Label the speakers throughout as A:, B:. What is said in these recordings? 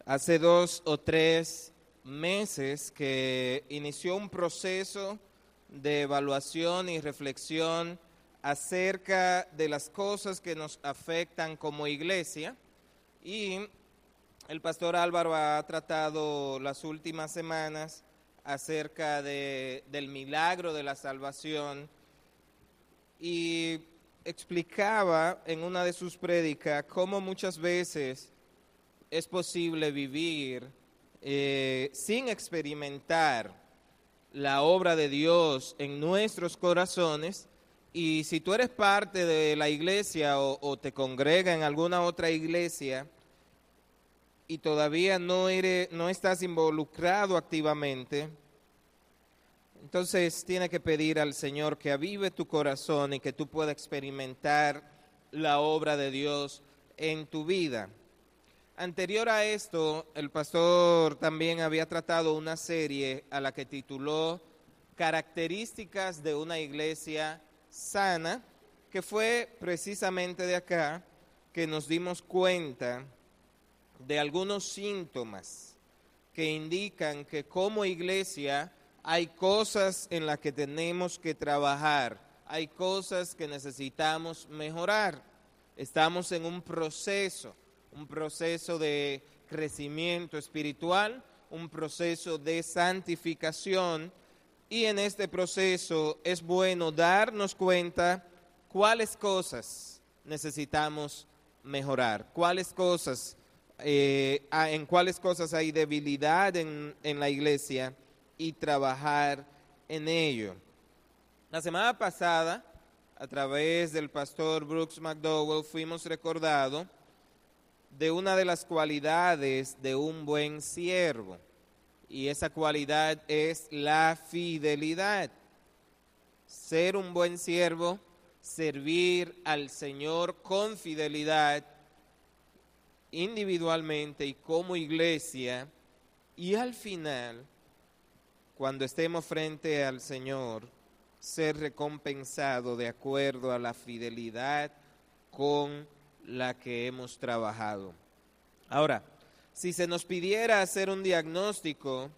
A: Hace 2 o 3 meses que inició un proceso de evaluación y reflexión acerca de las cosas que nos afectan como iglesia, y el pastor Álvaro ha tratado las últimas semanas acerca del milagro de la salvación y explicaba en una de sus prédicas cómo muchas veces es posible vivir sin experimentar la obra de Dios en nuestros corazones. Y si tú eres parte de la iglesia o te congrega en alguna otra iglesia y todavía no estás involucrado activamente, entonces tiene que pedir al Señor que avive tu corazón y que tú puedas experimentar la obra de Dios en tu vida. Anterior a esto, el pastor también había tratado una serie a la que tituló Características de una iglesia sana, que fue precisamente de acá que nos dimos cuenta de algunos síntomas que indican que como iglesia hay cosas en las que tenemos que trabajar, hay cosas que necesitamos mejorar. Estamos en un proceso de crecimiento espiritual, un proceso de santificación, y en este proceso es bueno darnos cuenta cuáles cosas necesitamos mejorar, en cuáles cosas hay debilidad en la iglesia y trabajar en ello. La semana pasada, a través del pastor Brooks McDowell, fuimos recordados de una de las cualidades de un buen siervo, y esa cualidad es la fidelidad. Ser un buen siervo, servir al Señor con fidelidad, individualmente y como iglesia, y al final, cuando estemos frente al Señor, ser recompensado de acuerdo a la fidelidad con la que hemos trabajado. Ahora, si se nos pidiera hacer un diagnóstico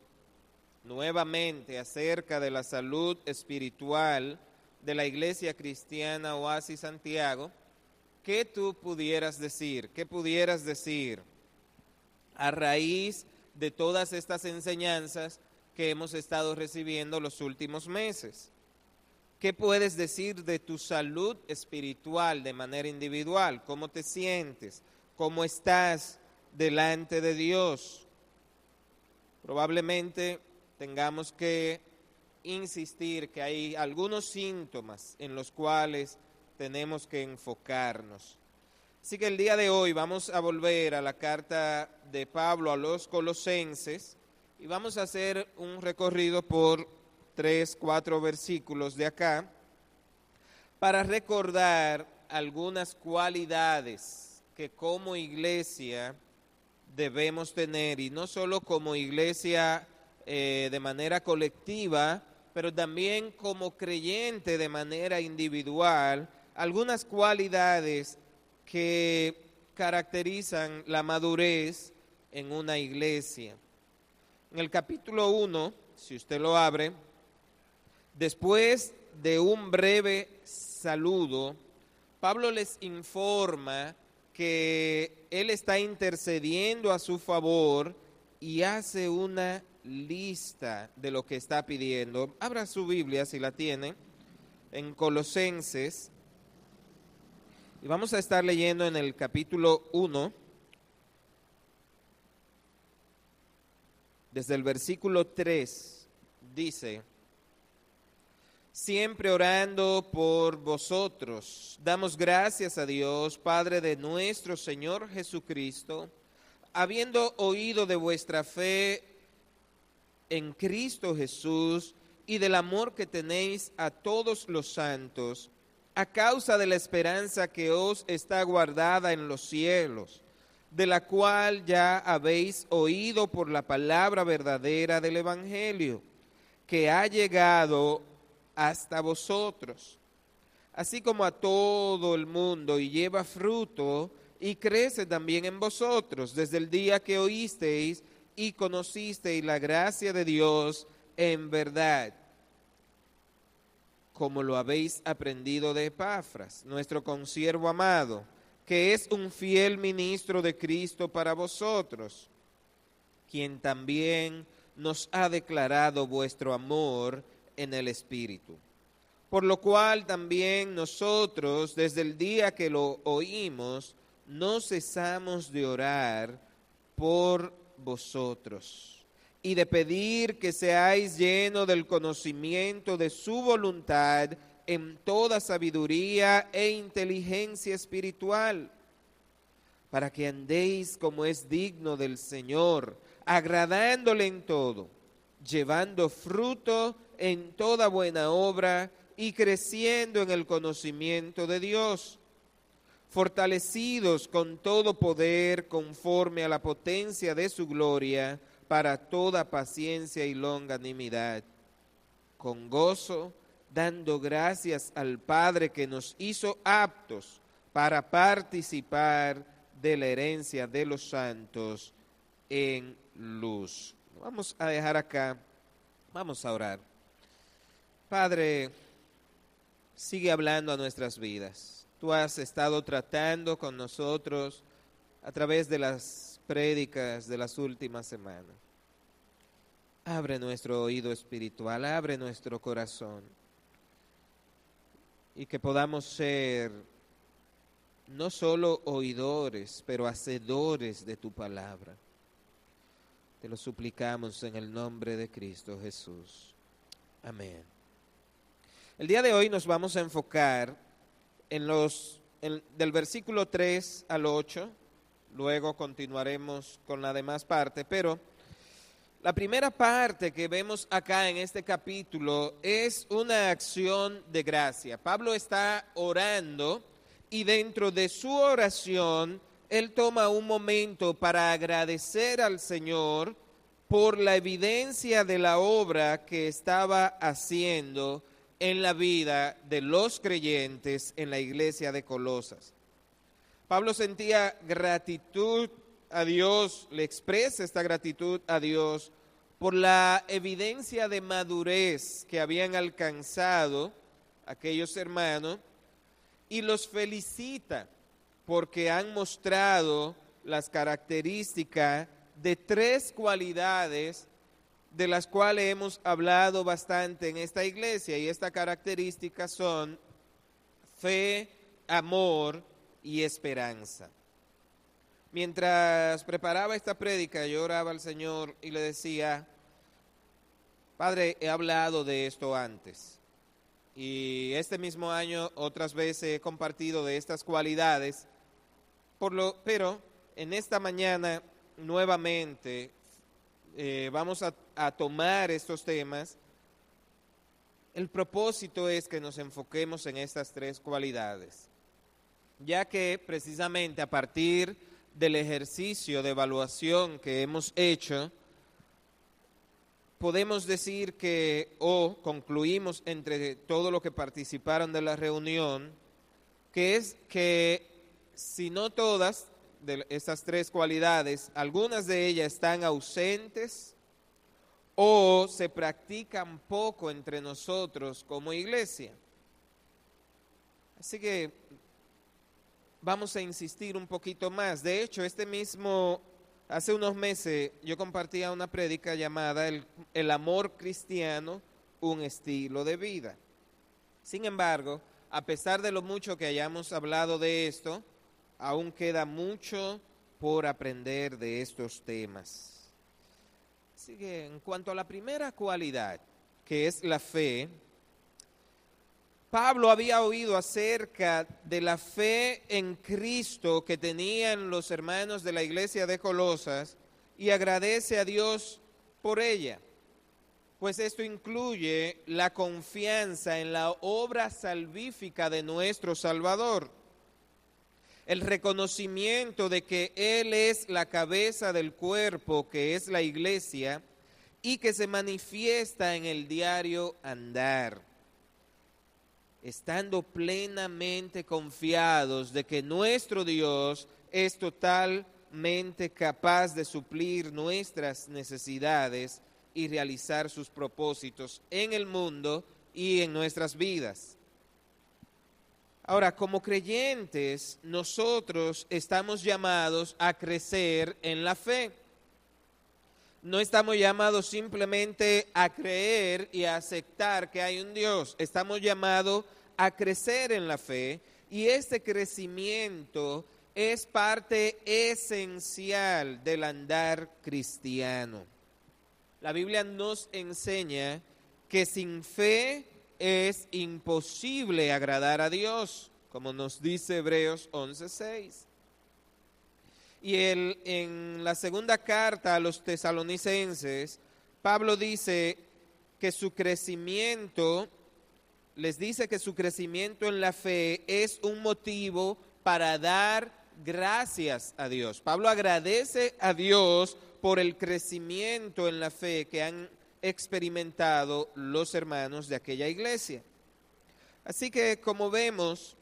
A: nuevamente acerca de la salud espiritual de la Iglesia Cristiana Oasis Santiago, ¿qué tú pudieras decir? ¿Qué pudieras decir a raíz de todas estas enseñanzas que hemos estado recibiendo los últimos meses? ¿Qué puedes decir de tu salud espiritual de manera individual? ¿Cómo te sientes? ¿Cómo estás delante de Dios? Probablemente tengamos que insistir que hay algunos síntomas en los cuales tenemos que enfocarnos. Así que el día de hoy vamos a volver a la carta de Pablo a los Colosenses y vamos a hacer un recorrido por 3-4 versículos de acá para recordar algunas cualidades que como iglesia debemos tener, y no solo como iglesia de manera colectiva, pero también como creyente de manera individual, algunas cualidades que caracterizan la madurez en una iglesia. En el capítulo 1, si usted lo abre, después de un breve saludo, Pablo les informa que él está intercediendo a su favor y hace una lista de lo que está pidiendo. Abra su Biblia si la tiene, en Colosenses, y vamos a estar leyendo en el capítulo 1, desde el versículo 3, dice: siempre orando por vosotros, damos gracias a Dios, Padre de nuestro Señor Jesucristo, habiendo oído de vuestra fe en Cristo Jesús y del amor que tenéis a todos los santos, a causa de la esperanza que os está guardada en los cielos, de la cual ya habéis oído por la palabra verdadera del Evangelio, que ha llegado hasta vosotros, así como a todo el mundo, y lleva fruto y crece también en vosotros desde el día que oísteis y conocisteis la gracia de Dios en verdad, como lo habéis aprendido de Epafras, nuestro consiervo amado, que es un fiel ministro de Cristo para vosotros, quien también nos ha declarado vuestro amor en el Espíritu. Por lo cual también nosotros, desde el día que lo oímos, no cesamos de orar por vosotros y de pedir que seáis llenos del conocimiento de su voluntad en toda sabiduría e inteligencia espiritual, para que andéis como es digno del Señor, agradándole en todo, llevando fruto en toda buena obra y creciendo en el conocimiento de Dios, fortalecidos con todo poder conforme a la potencia de su gloria, para toda paciencia y longanimidad, con gozo, dando gracias al Padre que nos hizo aptos para participar de la herencia de los santos en luz. Vamos a dejar acá, vamos a orar. Padre, sigue hablando a nuestras vidas. Tú has estado tratando con nosotros a través de las prédicas de las últimas semanas. Abre nuestro oído espiritual, abre nuestro corazón y que podamos ser no solo oidores, pero hacedores de tu palabra. Te lo suplicamos en el nombre de Cristo Jesús. Amén. El día de hoy nos vamos a enfocar del versículo 3 al 8, luego continuaremos con la demás parte, pero la primera parte que vemos acá en este capítulo es una acción de gracia. Pablo está orando y dentro de su oración él toma un momento para agradecer al Señor por la evidencia de la obra que estaba haciendo en la vida de los creyentes en la iglesia de Colosas. Pablo sentía gratitud a Dios, le expresa esta gratitud a Dios por la evidencia de madurez que habían alcanzado aquellos hermanos y los felicita porque han mostrado las características de 3 cualidades de las cuales hemos hablado bastante en esta iglesia, y estas características son fe, amor y esperanza. Mientras preparaba esta prédica, yo oraba al Señor y le decía: Padre, he hablado de esto antes, y este mismo año otras veces he compartido de estas cualidades, pero en esta mañana nuevamente vamos a tomar estos temas. El propósito es que nos enfoquemos en estas 3 cualidades, ya que precisamente a partir del ejercicio de evaluación que hemos hecho, podemos decir que, concluimos entre todo lo que participaron de la reunión, que es que si no todas de estas 3 cualidades, algunas de ellas están ausentes o se practican poco entre nosotros como iglesia. Así que vamos a insistir un poquito más. De hecho, hace unos meses yo compartía una prédica llamada el amor cristiano, un estilo de vida. Sin embargo, a pesar de lo mucho que hayamos hablado de esto, aún queda mucho por aprender de estos temas. Así que en cuanto a la primera cualidad, que es la fe, Pablo había oído acerca de la fe en Cristo que tenían los hermanos de la iglesia de Colosas y agradece a Dios por ella, pues esto incluye la confianza en la obra salvífica de nuestro Salvador, el reconocimiento de que Él es la cabeza del cuerpo que es la iglesia y que se manifiesta en el diario andar, estando plenamente confiados de que nuestro Dios es totalmente capaz de suplir nuestras necesidades y realizar sus propósitos en el mundo y en nuestras vidas. Ahora, como creyentes, nosotros estamos llamados a crecer en la fe. No estamos llamados simplemente a creer y a aceptar que hay un Dios. Estamos llamados a crecer en la fe, y este crecimiento es parte esencial del andar cristiano. La Biblia nos enseña que sin fe es imposible agradar a Dios, como nos dice Hebreos 11:6. Y en la segunda carta a los tesalonicenses, Pablo dice que su crecimiento, les dice que su crecimiento en la fe es un motivo para dar gracias a Dios. Pablo agradece a Dios por el crecimiento en la fe que han experimentado los hermanos de aquella iglesia. Así que, como vemos,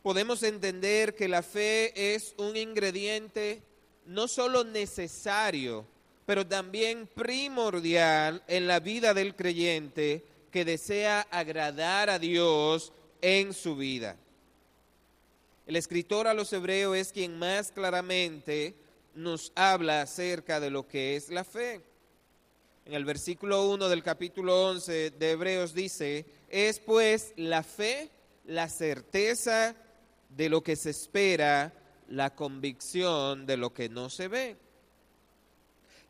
A: podemos entender que la fe es un ingrediente no solo necesario, pero también primordial en la vida del creyente que desea agradar a Dios en su vida. El escritor a los Hebreos es quien más claramente nos habla acerca de lo que es la fe. En el versículo 1 del capítulo 11 de Hebreos dice: es pues la fe, la certeza de lo que se espera, la convicción de lo que no se ve.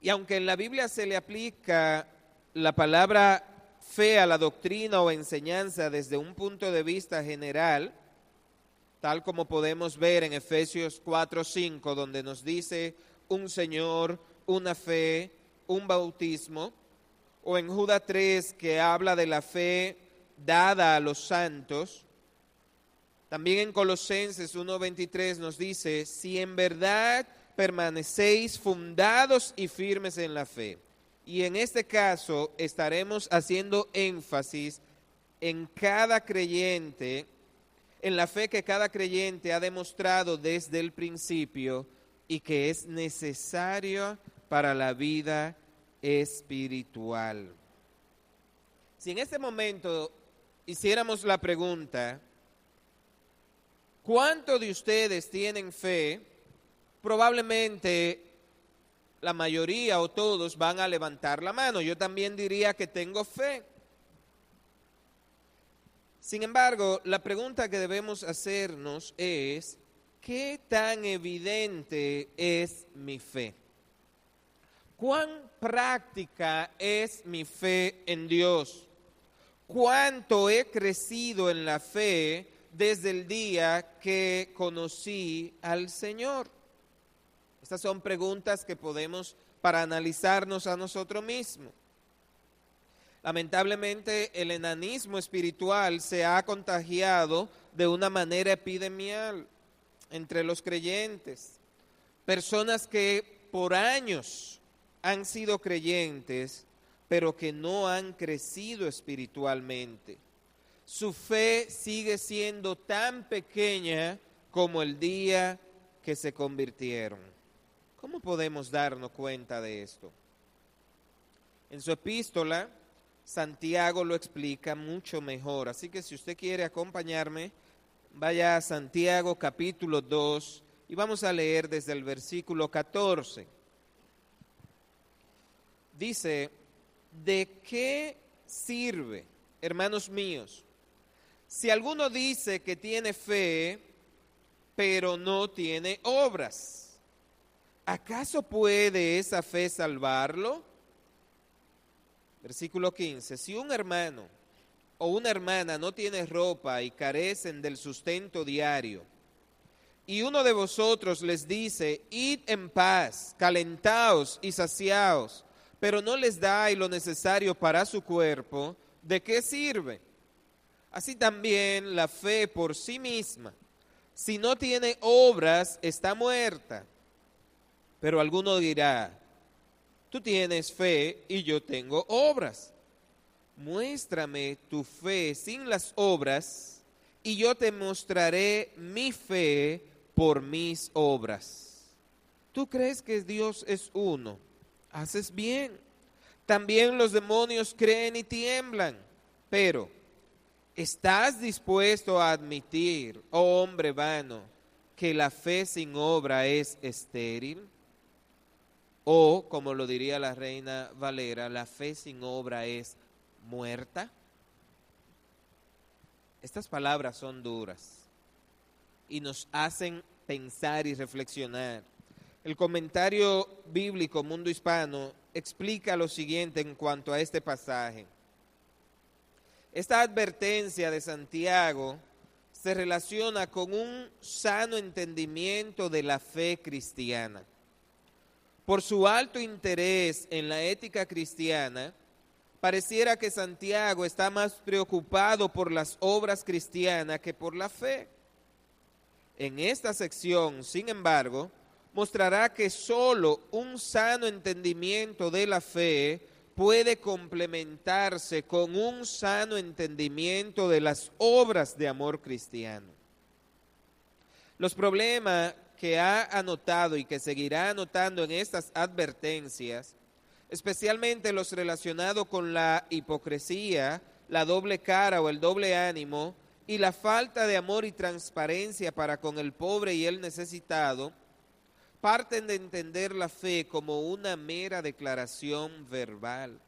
A: Y aunque en la Biblia se le aplica la palabra fe a la doctrina o enseñanza desde un punto de vista general, tal como podemos ver en Efesios 4:5, donde nos dice un Señor, una fe, un bautismo, o en Judas 3, que habla de la fe dada a los santos. También en Colosenses 1:23 nos dice: si en verdad permanecéis fundados y firmes en la fe. Y en este caso estaremos haciendo énfasis en cada creyente, en la fe que cada creyente ha demostrado desde el principio y que es necesaria para la vida espiritual. Si en este momento hiciéramos la pregunta: ¿cuántos de ustedes tienen fe? Probablemente la mayoría o todos van a levantar la mano. Yo también diría que tengo fe. Sin embargo, la pregunta que debemos hacernos es: ¿qué tan evidente es mi fe? ¿Cuán práctica es mi fe en Dios? ¿Cuánto he crecido en la fe desde el día que conocí al Señor? Estas son preguntas que podemos para analizarnos a nosotros mismos. Lamentablemente, el enanismo espiritual se ha contagiado de una manera epidemial entre los creyentes. Personas que por años han sido creyentes, pero que no han crecido espiritualmente. Su fe sigue siendo tan pequeña como el día que se convirtieron. ¿Cómo podemos darnos cuenta de esto? En su epístola, Santiago lo explica mucho mejor. Así que si usted quiere acompañarme, vaya a Santiago capítulo 2 y vamos a leer desde el versículo 14. Dice: ¿de qué sirve, hermanos míos, si alguno dice que tiene fe, pero no tiene obras? ¿Acaso puede esa fe salvarlo? Versículo 15. Si un hermano o una hermana no tiene ropa y carecen del sustento diario, y uno de vosotros les dice: id en paz, calentaos y saciaos, pero no les dais lo necesario para su cuerpo, ¿de qué sirve? Así también la fe por sí misma, si no tiene obras, está muerta. Pero alguno dirá: tú tienes fe y yo tengo obras. Muéstrame tu fe sin las obras y yo te mostraré mi fe por mis obras. ¿Tú crees que Dios es uno? Haces bien. También los demonios creen y tiemblan. Pero, ¿estás dispuesto a admitir, oh hombre vano, que la fe sin obra es estéril? O, como lo diría la Reina Valera, la fe sin obra es muerta. Estas palabras son duras y nos hacen pensar y reflexionar. El comentario bíblico Mundo Hispano explica lo siguiente en cuanto a este pasaje. Esta advertencia de Santiago se relaciona con un sano entendimiento de la fe cristiana. Por su alto interés en la ética cristiana, pareciera que Santiago está más preocupado por las obras cristianas que por la fe. En esta sección, sin embargo, mostrará que solo un sano entendimiento de la fe puede complementarse con un sano entendimiento de las obras de amor cristiano. Los problemas que ha anotado y que seguirá anotando en estas advertencias, especialmente los relacionados con la hipocresía, la doble cara o el doble ánimo y la falta de amor y transparencia para con el pobre y el necesitado, parten de entender la fe como una mera declaración verbal,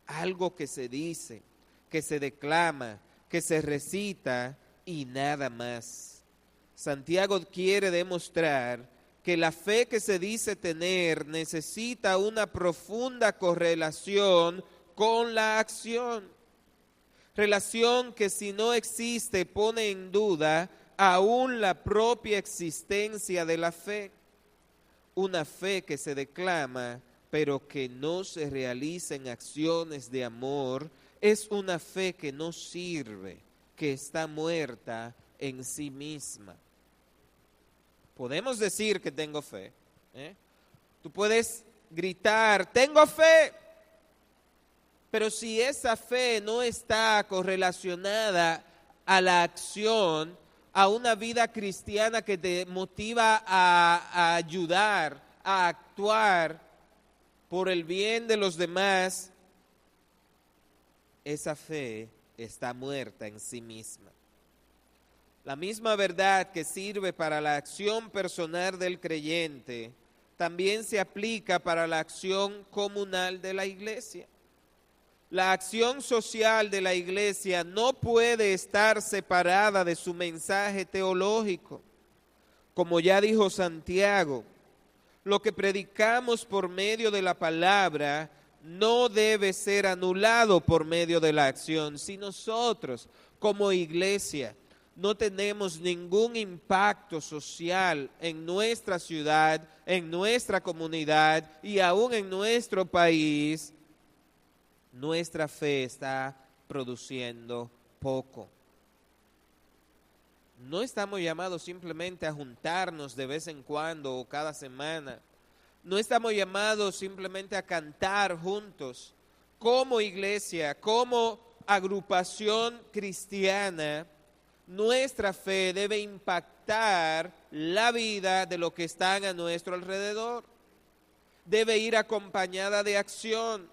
A: algo que se dice, que se declama, que se recita y nada más. Santiago quiere demostrar que la fe que se dice tener necesita una profunda correlación con la acción. Relación que si no existe pone en duda aún la propia existencia de la fe. Una fe que se declama pero que no se realiza en acciones de amor es una fe que no sirve, que está muerta en sí misma. Podemos decir que tengo fe. Tú puedes gritar, tengo fe. Pero si esa fe no está correlacionada a la acción, a una vida cristiana que te motiva a ayudar, a actuar por el bien de los demás, esa fe está muerta en sí misma. La misma verdad que sirve para la acción personal del creyente, también se aplica para la acción comunal de la iglesia. La acción social de la iglesia no puede estar separada de su mensaje teológico. Como ya dijo Santiago, lo que predicamos por medio de la palabra no debe ser anulado por medio de la acción. Si nosotros, como iglesia, no tenemos ningún impacto social en nuestra ciudad, en nuestra comunidad y aún en nuestro país, nuestra fe está produciendo poco. No estamos llamados simplemente a juntarnos de vez en cuando o cada semana. No estamos llamados simplemente a cantar juntos. Como iglesia, como agrupación cristiana, nuestra fe debe impactar la vida de los que están a nuestro alrededor. Debe ir acompañada de acción.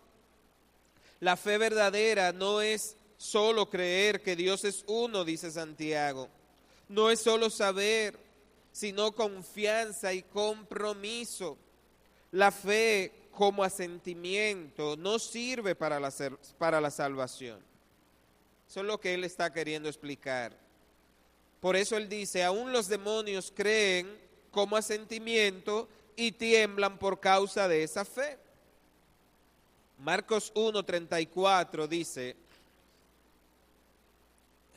A: La fe verdadera no es solo creer que Dios es uno, dice Santiago. No es solo saber, sino confianza y compromiso. La fe como asentimiento no sirve para la salvación. Eso es lo que él está queriendo explicar. Por eso él dice, aún los demonios creen como asentimiento y tiemblan por causa de esa fe. Marcos 1:34 dice,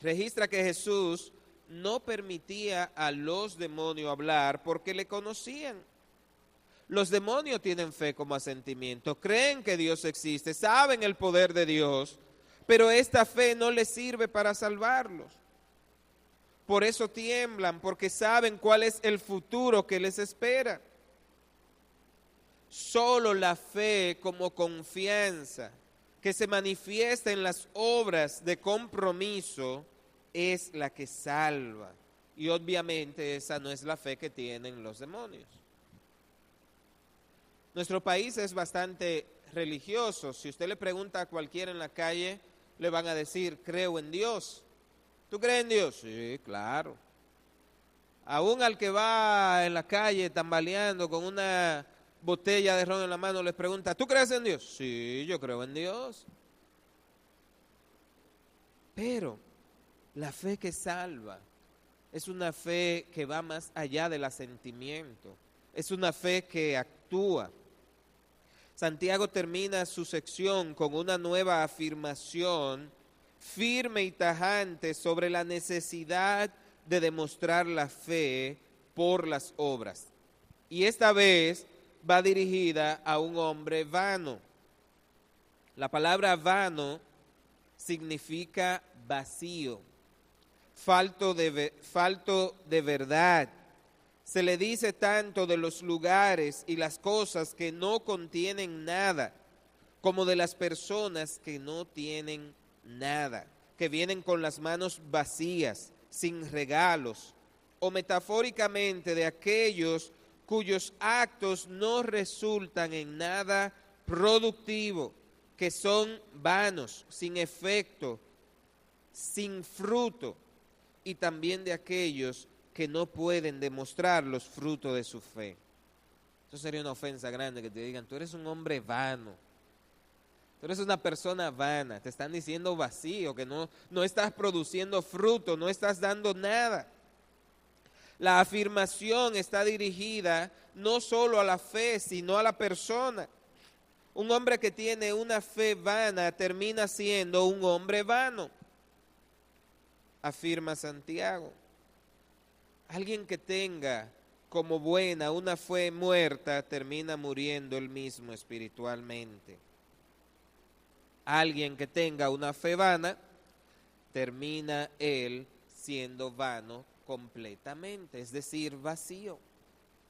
A: registra que Jesús no permitía a los demonios hablar porque le conocían. Los demonios tienen fe como asentimiento, creen que Dios existe, saben el poder de Dios, pero esta fe no les sirve para salvarlos. Por eso tiemblan, porque saben cuál es el futuro que les espera. Solo la fe como confianza que se manifiesta en las obras de compromiso es la que salva. Y obviamente esa no es la fe que tienen los demonios. Nuestro país es bastante religioso. Si usted le pregunta a cualquiera en la calle, le van a decir, creo en Dios. ¿Tú crees en Dios? Sí, claro. Aún al que va en la calle tambaleando con una botella de ron en la mano, les pregunta, ¿tú crees en Dios? Sí, yo creo en Dios. Pero la fe que salva es una fe que va más allá del asentimiento. Es una fe que actúa. Santiago termina su sección con una nueva afirmación firme y tajante sobre la necesidad de demostrar la fe por las obras. Y esta vez va dirigida a un hombre vano. La palabra vano significa vacío, falto de verdad. Se le dice tanto de los lugares y las cosas que no contienen nada, como de las personas que no tienen nada, que vienen con las manos vacías, sin regalos, o metafóricamente de aquellos cuyos actos no resultan en nada productivo, que son vanos, sin efecto, sin fruto, y también de aquellos que no pueden demostrar los frutos de su fe. Eso sería una ofensa grande que te digan, tú eres un hombre vano, tú eres una persona vana, te están diciendo vacío, que no estás produciendo fruto, no estás dando nada. La afirmación está dirigida no solo a la fe, sino a la persona. Un hombre que tiene una fe vana termina siendo un hombre vano, afirma Santiago. Alguien que tenga como buena una fe muerta termina muriendo él mismo espiritualmente. Alguien que tenga una fe vana termina él siendo vano completamente, es decir, vacío.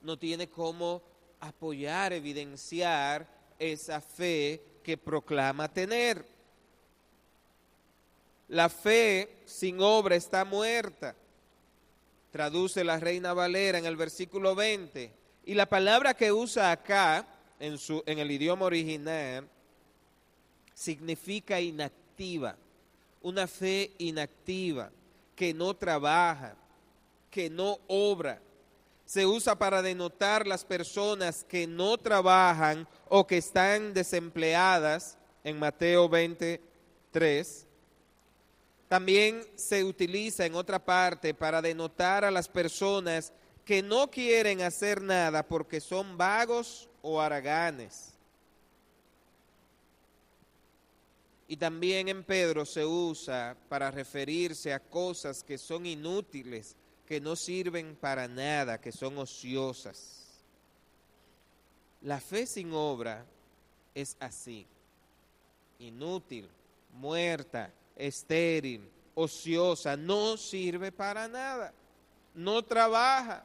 A: No tiene cómo apoyar, evidenciar esa fe que proclama tener. La fe sin obra está muerta, traduce la Reina Valera en el versículo 20, y la palabra que usa acá, en el idioma original, significa inactiva, una fe inactiva, que no trabaja, que no obra. Se usa para denotar las personas que no trabajan o que están desempleadas, en Mateo 23. También se utiliza en otra parte para denotar a las personas que no quieren hacer nada porque son vagos o haraganes. Y también en Pedro se usa para referirse a cosas que son inútiles, que no sirven para nada, que son ociosas. La fe sin obra es así, inútil, muerta, estéril, ociosa, no sirve para nada, no trabaja.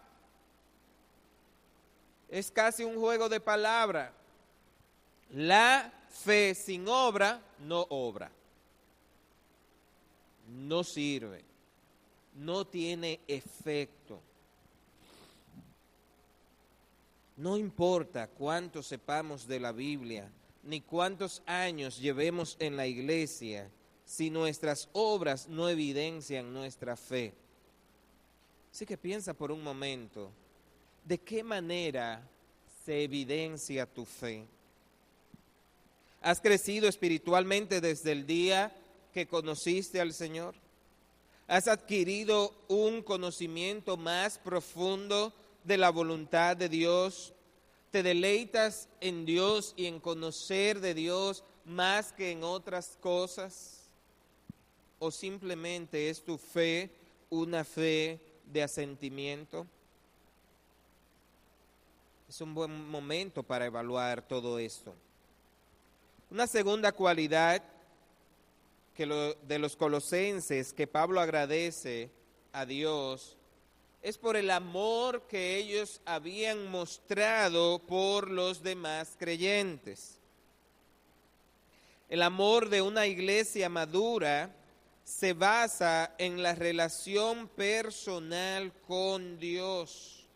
A: Es casi un juego de palabras. La fe sin obra no obra, no sirve, no tiene efecto. No importa cuánto sepamos de la Biblia, ni cuántos años llevemos en la iglesia, si nuestras obras no evidencian nuestra fe. Así que piensa por un momento, ¿de qué manera se evidencia tu fe? ¿Has crecido espiritualmente desde el día que conociste al Señor? ¿Has adquirido un conocimiento más profundo de la voluntad de Dios? ¿Te deleitas en Dios y en conocer de Dios más que en otras cosas? ¿O simplemente es tu fe una fe de asentimiento? Es un buen momento para evaluar todo esto. Una segunda cualidad de los colosenses que Pablo agradece a Dios es por el amor que ellos habían mostrado por los demás creyentes. El amor de una iglesia madura se basa en la relación personal con Dios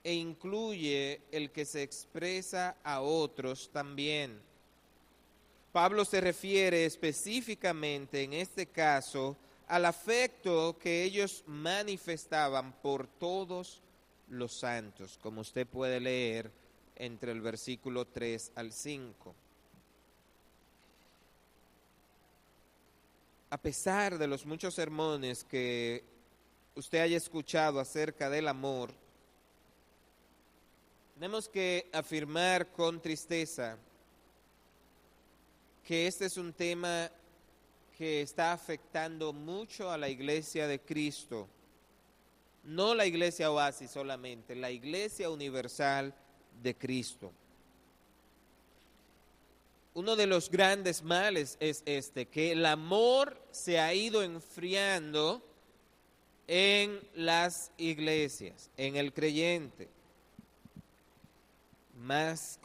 A: e incluye el que se expresa a otros también. Pablo se refiere específicamente en este caso al afecto que ellos manifestaban por todos los santos, como usted puede leer entre el versículo 3 al 5. A pesar de los muchos sermones que usted haya escuchado acerca del amor, tenemos que afirmar con tristeza que este es un tema que está afectando mucho a la iglesia de Cristo. No la iglesia Oasis solamente, la iglesia universal de Cristo. Uno de los grandes males es que el amor se ha ido enfriando en las iglesias, en el creyente, más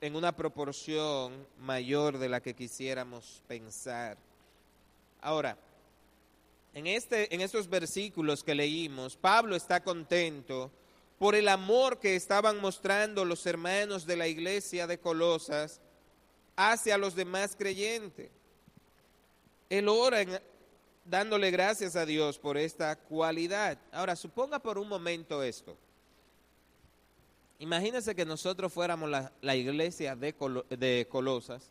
A: en una proporción mayor de la que quisiéramos pensar. Ahora, en estos versículos que leímos, Pablo está contento por el amor que estaban mostrando los hermanos de la iglesia de Colosas hacia los demás creyentes. Él ora dándole gracias a Dios por esta cualidad. Ahora, suponga por un momento esto. Imagínense que nosotros fuéramos la iglesia de Colosas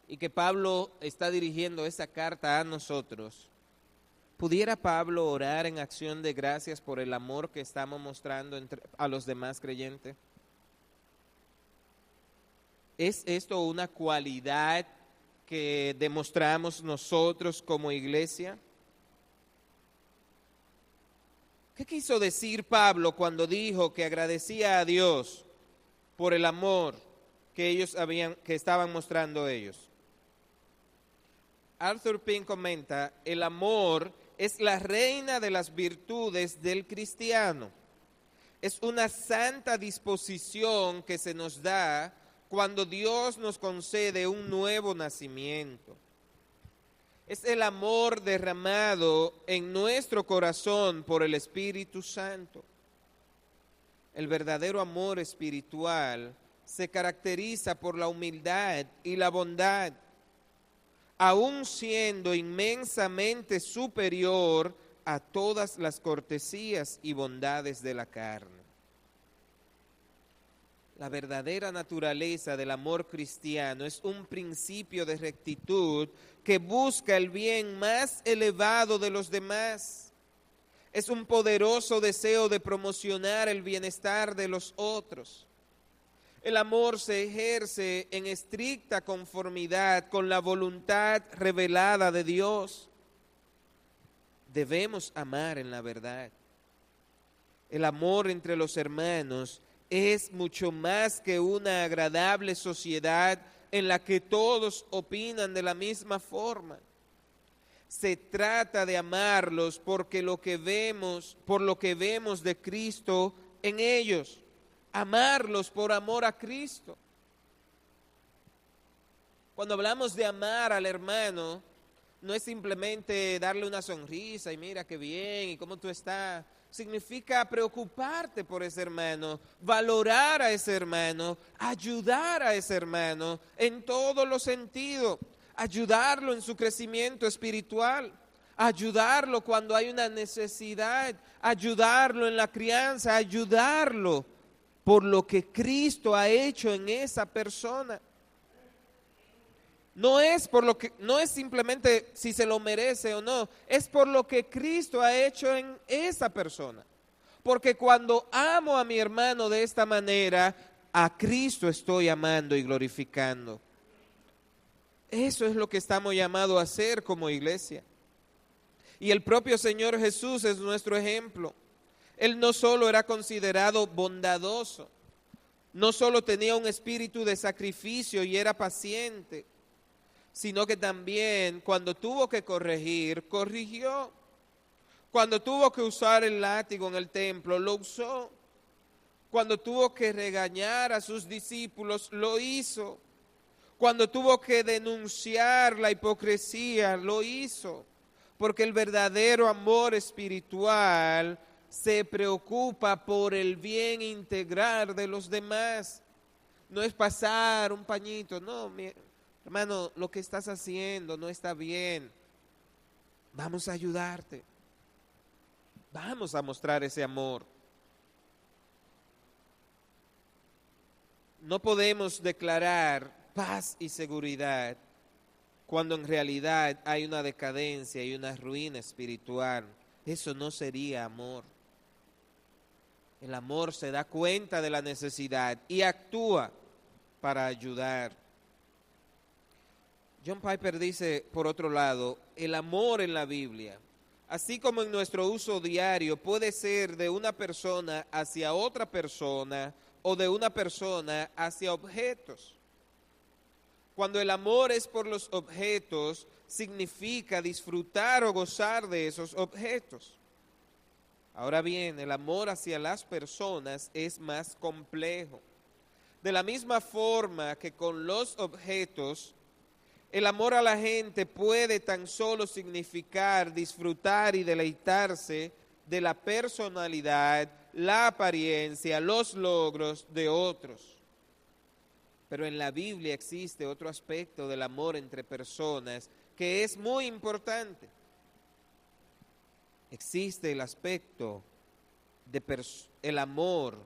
A: y que Pablo está dirigiendo esa carta a nosotros. ¿Pudiera Pablo orar en acción de gracias por el amor que estamos mostrando a los demás creyentes? ¿Es esto una cualidad que demostramos nosotros como iglesia? ¿Qué quiso decir Pablo cuando dijo que agradecía a Dios por el amor que estaban mostrando ellos? Arthur Pink comenta: el amor es la reina de las virtudes del cristiano. Es una santa disposición que se nos da cuando Dios nos concede un nuevo nacimiento. Es el amor derramado en nuestro corazón por el Espíritu Santo. El verdadero amor espiritual se caracteriza por la humildad y la bondad, aun siendo inmensamente superior a todas las cortesías y bondades de la carne. La verdadera naturaleza del amor cristiano es un principio de rectitud que busca el bien más elevado de los demás. Es un poderoso deseo de promocionar el bienestar de los otros. El amor se ejerce en estricta conformidad con la voluntad revelada de Dios. Debemos amar en la verdad. El amor entre los hermanos es mucho más que una agradable sociedad en la que todos opinan de la misma forma. Se trata de amarlos por lo que vemos de Cristo en ellos. Amarlos por amor a Cristo. Cuando hablamos de amar al hermano, no es simplemente darle una sonrisa y mira qué bien y cómo tú estás. Significa preocuparte por ese hermano, valorar a ese hermano, ayudar a ese hermano en todos los sentidos, ayudarlo en su crecimiento espiritual, ayudarlo cuando hay una necesidad, ayudarlo en la crianza, ayudarlo por lo que Cristo ha hecho en esa persona. No es simplemente si se lo merece o no, es por lo que Cristo ha hecho en esa persona. Porque cuando amo a mi hermano de esta manera, a Cristo estoy amando y glorificando. Eso es lo que estamos llamados a hacer como iglesia. Y el propio Señor Jesús es nuestro ejemplo. Él no solo era considerado bondadoso, no solo tenía un espíritu de sacrificio y era paciente, sino que también cuando tuvo que corregir, corrigió. Cuando tuvo que usar el látigo en el templo, lo usó. Cuando tuvo que regañar a sus discípulos, lo hizo. Cuando tuvo que denunciar la hipocresía, lo hizo, porque el verdadero amor espiritual se preocupa por el bien integral de los demás. No es pasar un pañito, no, mi hermano, lo que estás haciendo no está bien. Vamos a ayudarte. Vamos a mostrar ese amor. No podemos declarar paz y seguridad cuando en realidad hay una decadencia y una ruina espiritual. Eso no sería amor. El amor se da cuenta de la necesidad y actúa para ayudar. John Piper dice, por otro lado, el amor en la Biblia, así como en nuestro uso diario, puede ser de una persona hacia otra persona o de una persona hacia objetos. Cuando el amor es por los objetos, significa disfrutar o gozar de esos objetos. Ahora bien, el amor hacia las personas es más complejo. De la misma forma que con los objetos, el amor a la gente puede tan solo significar disfrutar y deleitarse de la personalidad, la apariencia, los logros de otros. Pero en la Biblia existe otro aspecto del amor entre personas que es muy importante. Existe el aspecto del amor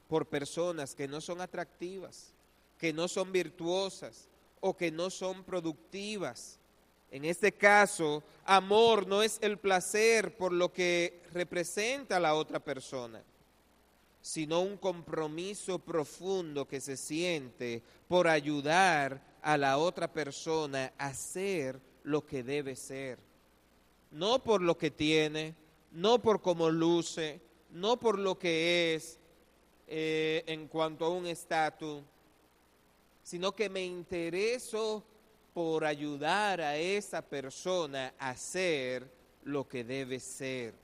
A: por personas que no son atractivas, que no son virtuosas o que no son productivas. En este caso, amor no es el placer por lo que representa a la otra persona, sino un compromiso profundo que se siente por ayudar a la otra persona a ser lo que debe ser. No por lo que tiene, no por cómo luce, no por lo que es en cuanto a un estatus, sino que me intereso por ayudar a esa persona a ser lo que debe ser.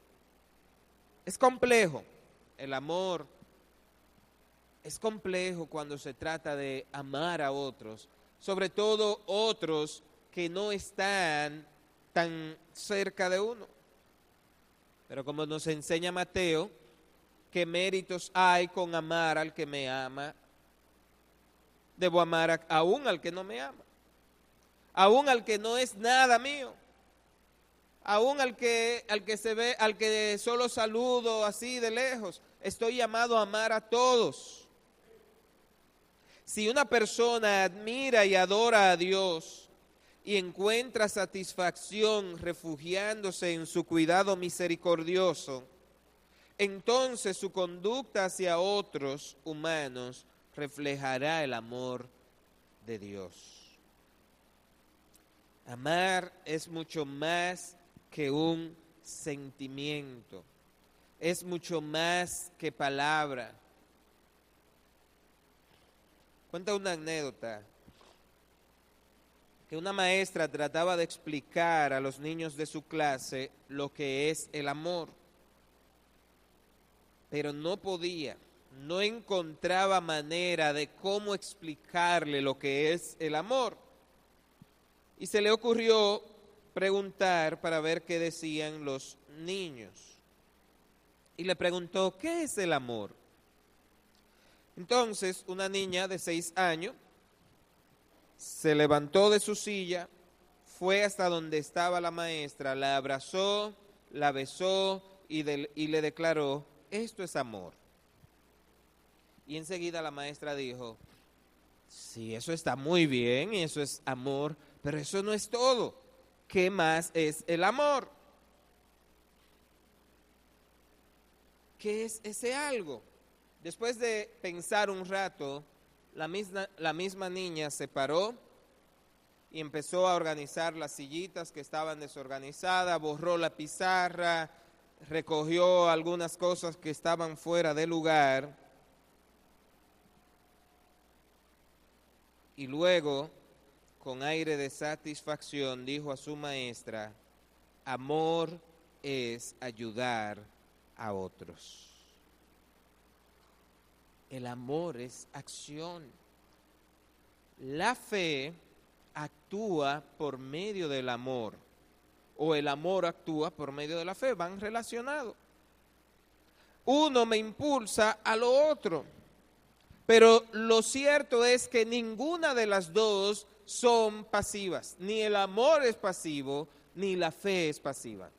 A: Es complejo, el amor es complejo cuando se trata de amar a otros, sobre todo otros que no están tan cerca de uno. Pero como nos enseña Mateo, ¿qué méritos hay con amar al que me ama? Debo amar aún al que no me ama, aún al que no es nada mío, aún al que se ve, al que solo saludo así de lejos. Estoy llamado a amar a todos. Si una persona admira y adora a Dios y encuentra satisfacción refugiándose en su cuidado misericordioso, entonces su conducta hacia otros humanos reflejará el amor de Dios. Amar es mucho más que un sentimiento, es mucho más que palabra. Cuenta una anécdota que una maestra trataba de explicar a los niños de su clase lo que es el amor, pero no podía, no encontraba manera de cómo explicarle lo que es el amor. Y se le ocurrió preguntar para ver qué decían los niños. Y le preguntó, ¿qué es el amor? Entonces, una niña de 6 años se levantó de su silla, fue hasta donde estaba la maestra, la abrazó, la besó y le declaró, esto es amor. Y enseguida la maestra dijo, sí, eso está muy bien, eso es amor, pero eso no es todo. ¿Qué más es el amor? ¿Qué es ese algo? Después de pensar un rato, la misma niña se paró y empezó a organizar las sillitas que estaban desorganizadas, borró la pizarra, recogió algunas cosas que estaban fuera de lugar y luego, con aire de satisfacción, dijo a su maestra, amor es ayudar a otros. El amor es acción. La fe actúa por medio del amor, o el amor actúa por medio de la fe, van relacionados. Uno me impulsa a lo otro, pero lo cierto es que ninguna de las dos son pasivas, ni el amor es pasivo, ni la fe es pasiva.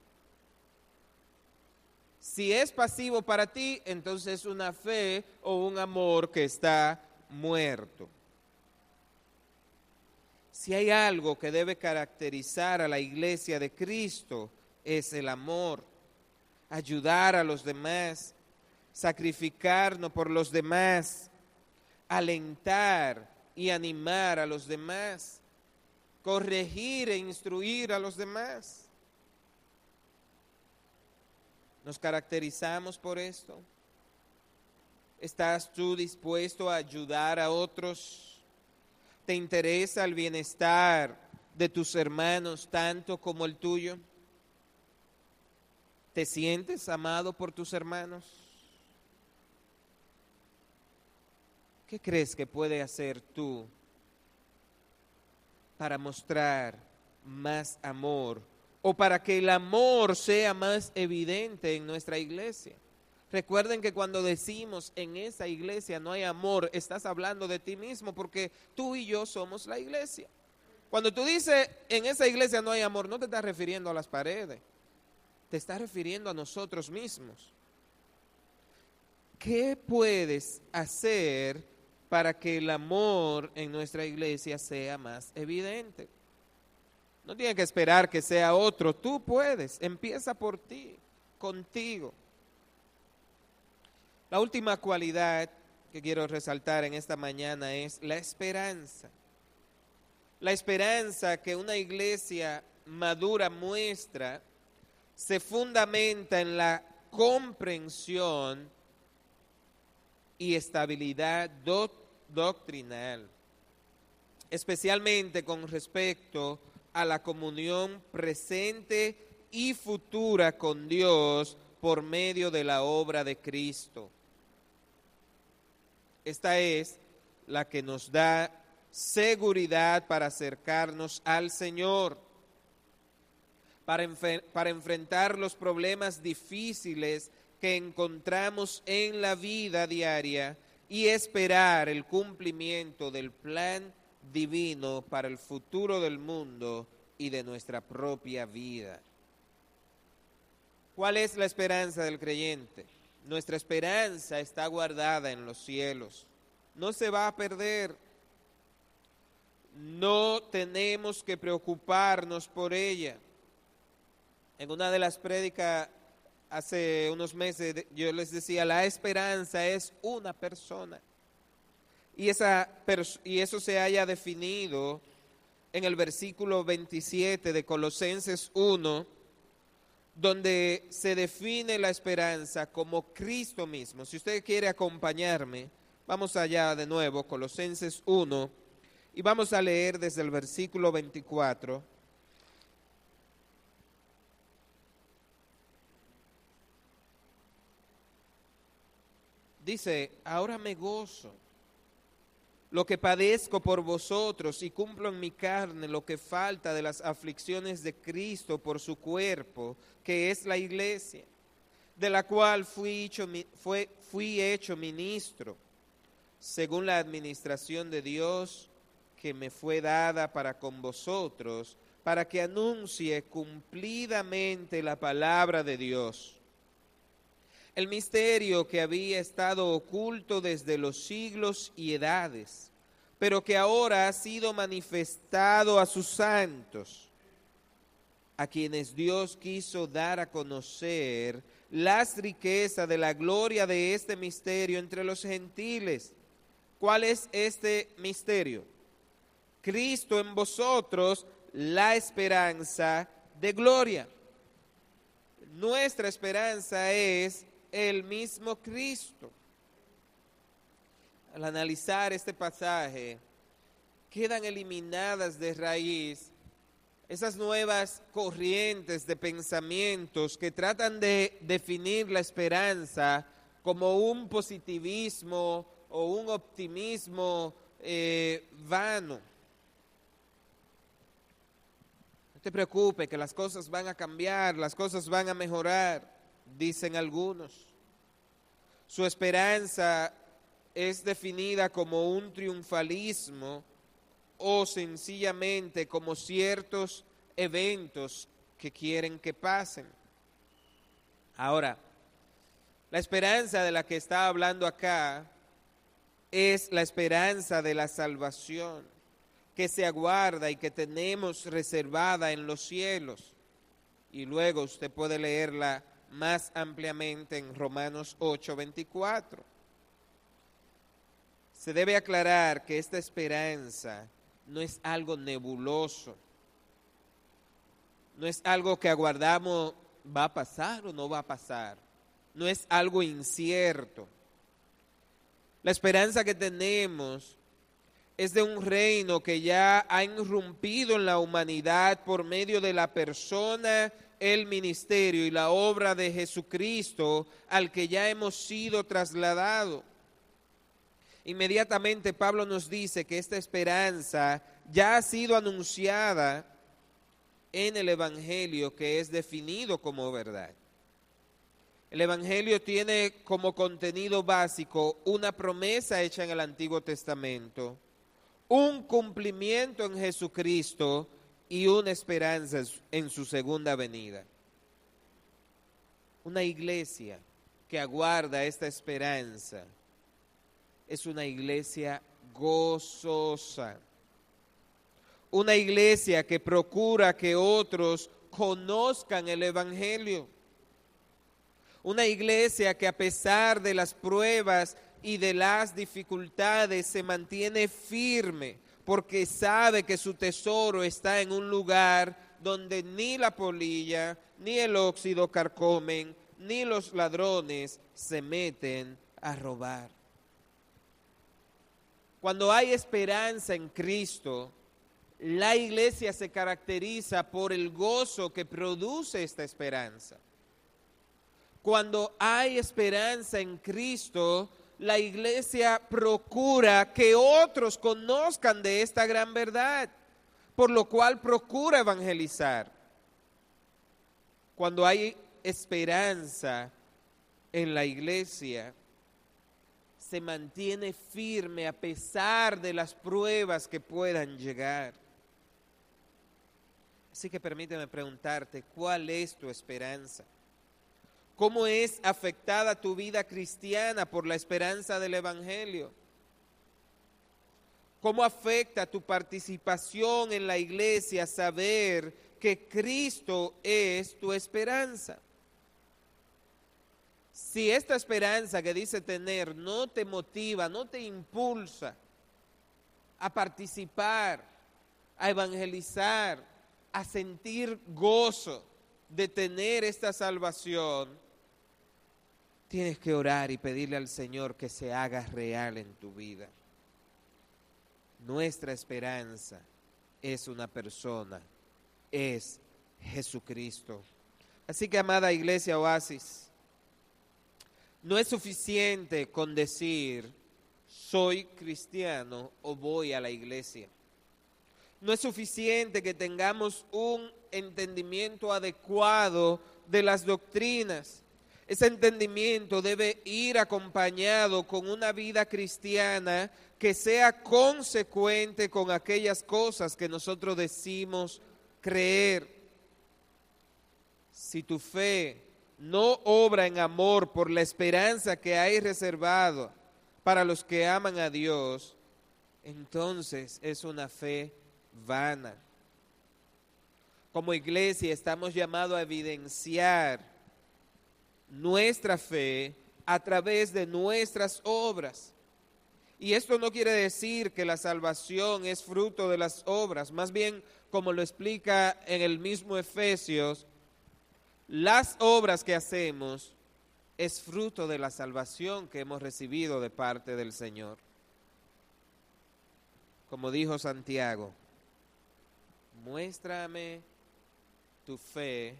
A: Si es pasivo para ti, entonces es una fe o un amor que está muerto. Si hay algo que debe caracterizar a la iglesia de Cristo, es el amor, ayudar a los demás, sacrificarnos por los demás, alentar y animar a los demás, corregir e instruir a los demás. ¿Nos caracterizamos por esto? ¿Estás tú dispuesto a ayudar a otros? ¿Te interesa el bienestar de tus hermanos tanto como el tuyo? ¿Te sientes amado por tus hermanos? ¿Qué crees que puedes hacer tú para mostrar más amor o para que el amor sea más evidente en nuestra iglesia? Recuerden que cuando decimos en esa iglesia no hay amor, estás hablando de ti mismo, porque tú y yo somos la iglesia. Cuando tú dices en esa iglesia no hay amor, no te estás refiriendo a las paredes, te estás refiriendo a nosotros mismos. ¿Qué puedes hacer para que el amor en nuestra iglesia sea más evidente? No tienes que esperar que sea otro, tú puedes, empieza por ti, contigo. La última cualidad que quiero resaltar en esta mañana es la esperanza. La esperanza que una iglesia madura muestra se fundamenta en la comprensión y estabilidad doctrinal, especialmente con respecto a la comunión presente y futura con Dios por medio de la obra de Cristo. Esta es la que nos da seguridad para acercarnos al Señor, para enfrentar los problemas difíciles que encontramos en la vida diaria y esperar el cumplimiento del plan divino para el futuro del mundo y de nuestra propia vida. ¿Cuál es la esperanza del creyente? Nuestra esperanza está guardada en los cielos, no se va a perder. No tenemos que preocuparnos por ella. En una de las prédicas hace unos meses yo les decía, la esperanza es una persona. Y eso se haya definido en el versículo 27 de Colosenses 1, donde se define la esperanza como Cristo mismo. Si usted quiere acompañarme, vamos allá de nuevo, Colosenses 1, y vamos a leer desde el versículo 24. Dice, ahora me gozo lo que padezco por vosotros y cumplo en mi carne lo que falta de las aflicciones de Cristo por su cuerpo, que es la iglesia, de la cual fui hecho ministro, según la administración de Dios que me fue dada para con vosotros, para que anuncie cumplidamente la palabra de Dios. El misterio que había estado oculto desde los siglos y edades, pero que ahora ha sido manifestado a sus santos, a quienes Dios quiso dar a conocer las riquezas de la gloria de este misterio entre los gentiles. ¿Cuál es este misterio? Cristo en vosotros, la esperanza de gloria. Nuestra esperanza es el mismo Cristo. Al analizar este pasaje, quedan eliminadas de raíz esas nuevas corrientes de pensamientos que tratan de definir la esperanza como un positivismo o un optimismo vano. No te preocupes que las cosas van a cambiar, las cosas van a mejorar, dicen algunos. Su esperanza es definida como un triunfalismo o sencillamente como ciertos eventos que quieren que pasen. Ahora, la esperanza de la que está hablando acá es la esperanza de la salvación que se aguarda y que tenemos reservada en los cielos. Y luego usted puede leerla más ampliamente en Romanos 8:24. Se debe aclarar que esta esperanza no es algo nebuloso, no es algo que aguardamos, ¿va a pasar o no va a pasar? No es algo incierto. La esperanza que tenemos es de un reino que ya ha irrumpido en la humanidad por medio de la persona, el ministerio y la obra de Jesucristo, al que ya hemos sido trasladados. Inmediatamente Pablo nos dice que esta esperanza ya ha sido anunciada en el Evangelio, que es definido como verdad. El Evangelio tiene como contenido básico una promesa hecha en el Antiguo Testamento, un cumplimiento en Jesucristo y una esperanza en su segunda venida. Una iglesia que aguarda esta esperanza es una iglesia gozosa. Una iglesia que procura que otros conozcan el Evangelio. Una iglesia que a pesar de las pruebas y de las dificultades se mantiene firme porque sabe que su tesoro está en un lugar donde ni la polilla, ni el óxido carcomen, ni los ladrones se meten a robar. Cuando hay esperanza en Cristo, la iglesia se caracteriza por el gozo que produce esta esperanza. Cuando hay esperanza en Cristo, la iglesia procura que otros conozcan de esta gran verdad, por lo cual procura evangelizar. Cuando hay esperanza en la iglesia, se mantiene firme a pesar de las pruebas que puedan llegar. Así que permíteme preguntarte, ¿cuál es tu esperanza? ¿Cómo es afectada tu vida cristiana por la esperanza del Evangelio? ¿Cómo afecta tu participación en la iglesia saber que Cristo es tu esperanza? Si esta esperanza que dice tener no te motiva, no te impulsa a participar, a evangelizar, a sentir gozo de tener esta salvación, tienes que orar y pedirle al Señor que se haga real en tu vida. Nuestra esperanza es una persona, es Jesucristo. Así que, amada iglesia Oasis, no es suficiente con decir soy cristiano o voy a la iglesia. No es suficiente que tengamos un entendimiento adecuado de las doctrinas. Ese entendimiento debe ir acompañado con una vida cristiana que sea consecuente con aquellas cosas que nosotros decimos creer. Si tu fe no obra en amor por la esperanza que hay reservado para los que aman a Dios, entonces es una fe vana. Como iglesia estamos llamados a evidenciar nuestra fe a través de nuestras obras. Y esto no quiere decir que la salvación es fruto de las obras, más bien, como lo explica en el mismo Efesios, las obras que hacemos es fruto de la salvación que hemos recibido de parte del Señor. Como dijo Santiago, muéstrame tu fe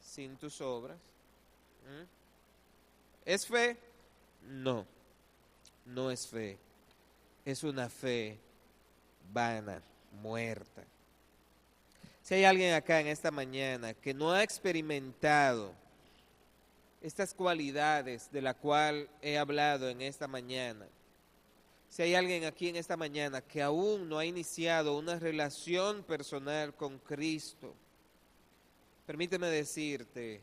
A: sin tus obras. ¿Es fe? No, no es fe. es una fe vana, muerta. Si hay alguien acá en esta mañana que no ha experimentado estas cualidades de la cual he hablado en esta mañana, si hay alguien aquí en esta mañana que aún no ha iniciado una relación personal con Cristo, permíteme decirte,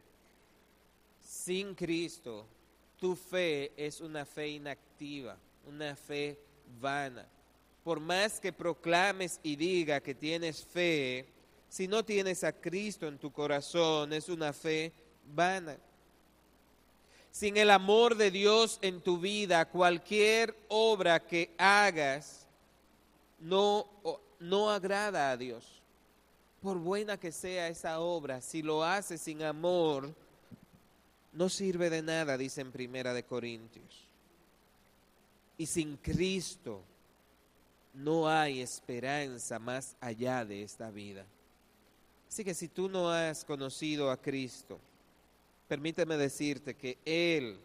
A: sin Cristo, tu fe es una fe inactiva, una fe vana. Por más que proclames y diga que tienes fe, si no tienes a Cristo en tu corazón, es una fe vana. Sin el amor de Dios en tu vida, cualquier obra que hagas no agrada a Dios. Por buena que sea esa obra, si lo haces sin amor, no sirve de nada, dice en Primera de Corintios. Y sin Cristo no hay esperanza más allá de esta vida. Así que si tú no has conocido a Cristo, permíteme decirte que Él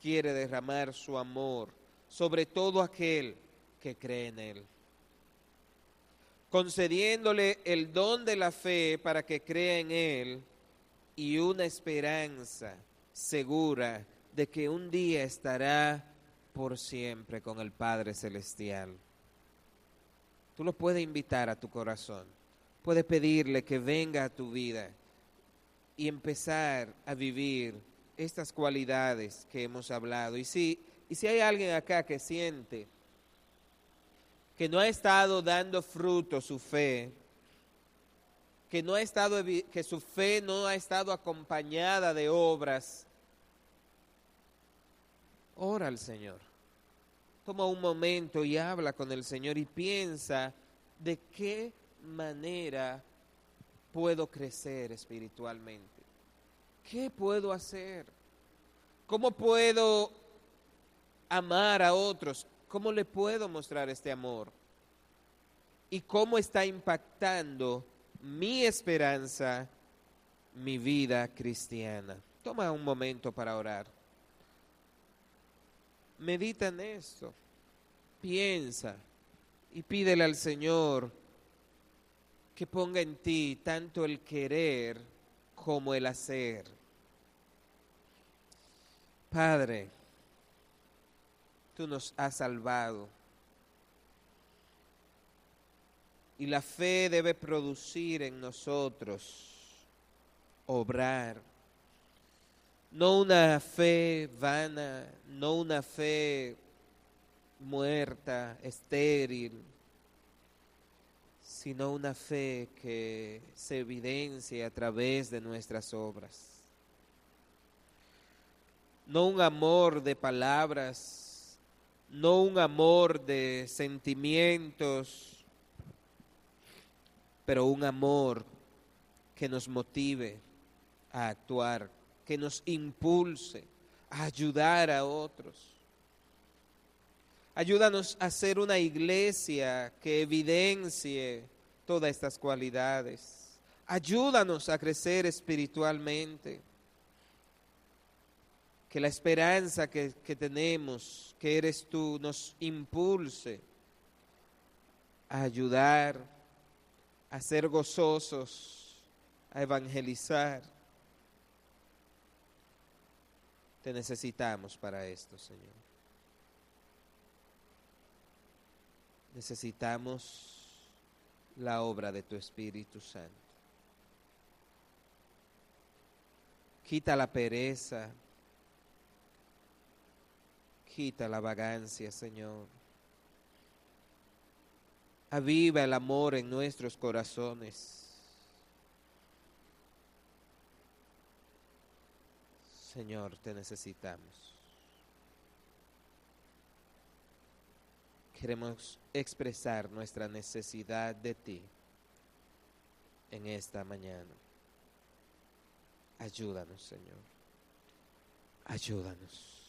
A: quiere derramar su amor sobre todo aquel que cree en Él, concediéndole el don de la fe para que crea en Él y una esperanza segura de que un día estará por siempre con el Padre Celestial. Tú lo puedes invitar a tu corazón, puedes pedirle que venga a tu vida y empezar a vivir estas cualidades que hemos hablado. Y si hay alguien acá que siente que no ha estado dando fruto su fe, que su fe no ha estado acompañada de obras, ora al Señor. Toma un momento y habla con el Señor y piensa de qué manera puedo crecer espiritualmente. ¿Qué puedo hacer? ¿Cómo puedo amar a otros? ¿Cómo le puedo mostrar este amor? ¿Y cómo está impactando mi esperanza, mi vida cristiana? Toma un momento para orar. Medita en esto. Piensa y pídele al Señor que ponga en ti tanto el querer como el hacer. Padre, tú nos has salvado y la fe debe producir en nosotros obrar. No una fe vana, no una fe muerta, estéril, sino una fe que se evidencia a través de nuestras obras. No un amor de palabras, no un amor de sentimientos, pero un amor que nos motive a actuar, que nos impulse a ayudar a otros. Ayúdanos a ser una iglesia que evidencie todas estas cualidades. Ayúdanos a crecer espiritualmente. Que la esperanza que tenemos, que eres tú, nos impulse a ayudar, a ser gozosos, a evangelizar. Te necesitamos para esto, Señor. Necesitamos la obra de tu Espíritu Santo. Quita la pereza, quita la vagancia, Señor. Aviva el amor en nuestros corazones. Señor, te necesitamos. Queremos expresar nuestra necesidad de ti en esta mañana. Ayúdanos, Señor. Ayúdanos.